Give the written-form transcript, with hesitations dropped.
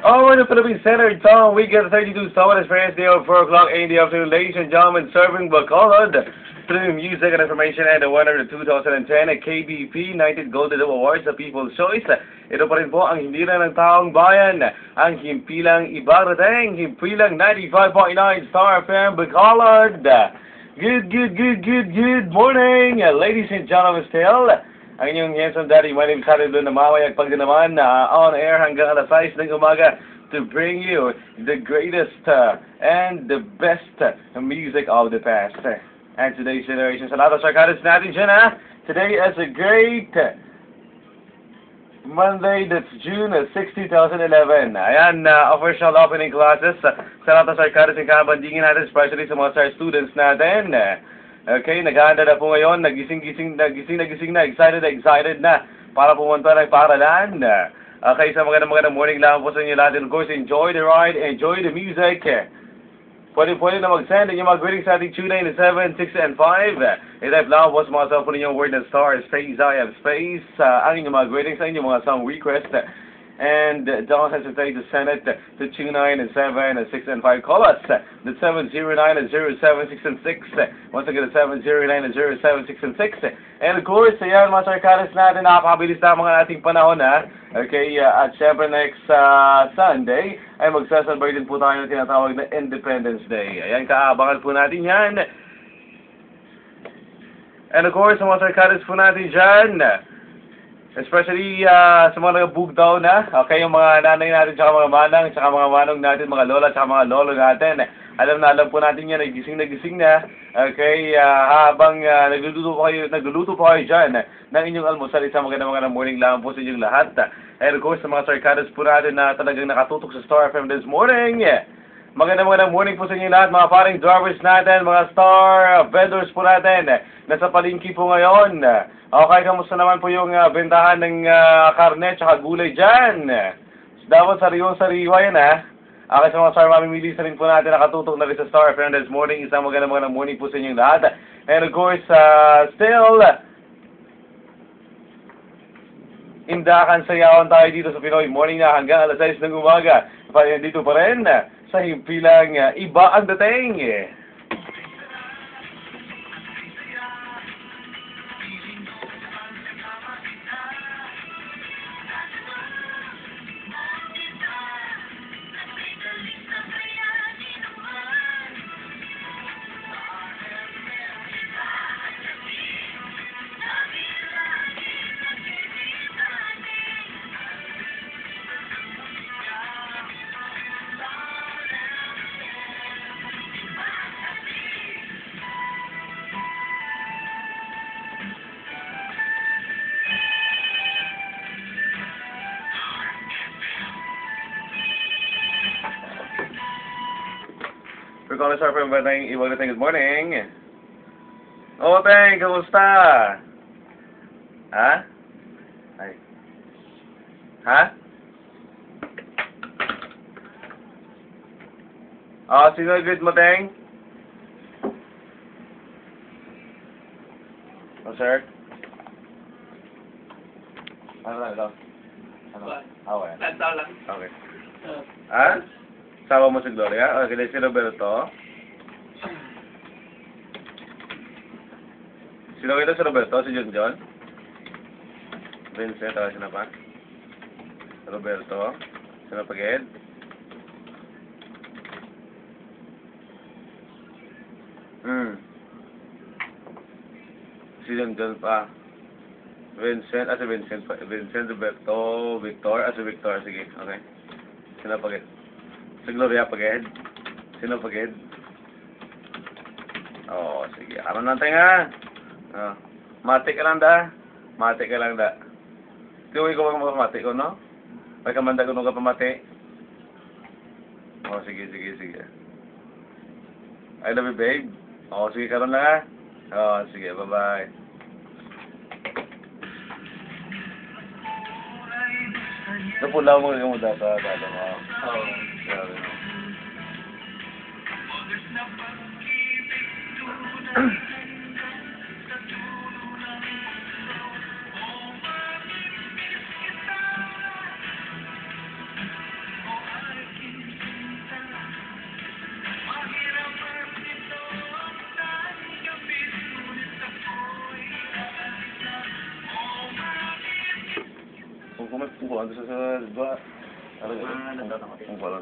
Oh, in the Philippine Center Town, we get 32 Summer Experience Day of 4 o'clock in the afternoon. Ladies and gentlemen, serving Bacolod through music and information and the winner of the 2010 KBP 19th Golden Dome Awards sa People's Choice. Ito pa rin po ang hindi lang ng taong bayan, ang himpilang ibarating, himpilang 95.9 Star FM Bacolod. Good morning, ladies and gentlemen still. Ang inyong handsome daddy, my name is Harry Blue na mamayag pag naman on air hanggang alas 6 ng umaga to bring you the greatest and the best music of the past and today's generation. Sa lahat ng sarkadis natin dyan today is a great Monday, that's June 6, 2011. Ayan, official opening classes sa lahat ng sarkadis ng kabandingin natin, especially sa mga star students natin. Okay, naghahanda na po ngayon, nagising na, excited na para pumunta ng paaralan. Okay, sa magandang morning lang po sa inyo lahat. Of course, enjoy the ride, enjoy the music. Pwede na mag-send inyong mga greetings sa ating tune in 7, 6, and 5. I-type lang po sa mga cellphone ninyong word na star, space, I have space. Ang inyong mga greetings sa inyong mga song request. And don't hesitate to send it to 29 and 7 and 6 and 5. Call us at 709 and 07 6 and 6. Once again, 709 and 07 6 and 6. And of course, ayan mga sarkadas natin, napakabilis na mga ating panahon Okay, at syempre next Sunday ay magsasabay din po tayo ng tinatawag na Independence Day. Ayan, kaabangan po natin yan. And of course, sa mga sarkadas po natin dyan, especially sa mga nag-bugtaw okay, yung mga nanay natin, tsaka mga manang, tsaka mga manong natin, mga lola, tsaka mga lolo natin. Alam po natin yan, gising na, okay, habang nagluluto po kayo dyan ng inyong almusal, isang magandang morning lang po sa inyong lahat. And of course, sa mga sarkadas po natin na talagang nakatutok sa Star FM this morning. Magandang morning po sa inyo lahat, mga paring drivers natin, mga star vendors po natin, nasa palengke po ngayon. Okay, kamusta naman po yung bentahan ng karne at gulay dyan? Dapat sariwa yan Okay, sa mga star mamimili sa rin po natin, nakatutok na rin sa Star FM this morning. Isang magandang morning po sa inyong lahat. And of course, still, indakan sayawan tayo dito sa Pinoy Morning na hanggang alas 6 ng umaga. Dito pa rin sa himpilang iba ang dating. We're calling Star FM Batang Ibang Dating. Good morning. Oh, Teng, kamusta? Ay. Sino good mo, Teng? Oh, sir? Ano? Okay. Lantaw lang. Okay. Sawa mo si Gloria? Okay, si Roberto. Sino ito si Roberto? Si John? Vincent, sino pa? Roberto. Sino pa, Ged? Si John pa. Vincent, si Vincent pa. Vincent, Roberto, Victor. Si Victor, sige. Okay. Sino pa, Ged? Si Gloria Paged? Sino Paged? Oh, sige. Aram natin mati ka lang da. Tiwai ko bang mati ko, no? May kamanda ko nung ka pamati. Oh, sige. I love you, babe. Oh, sige ka lang Oh, sige. Bye-bye. Napulaw mo yung muda sa dada mo. Oo. Grabe mo. may pukuhan doon sa ba? Ano ba? Ang pala.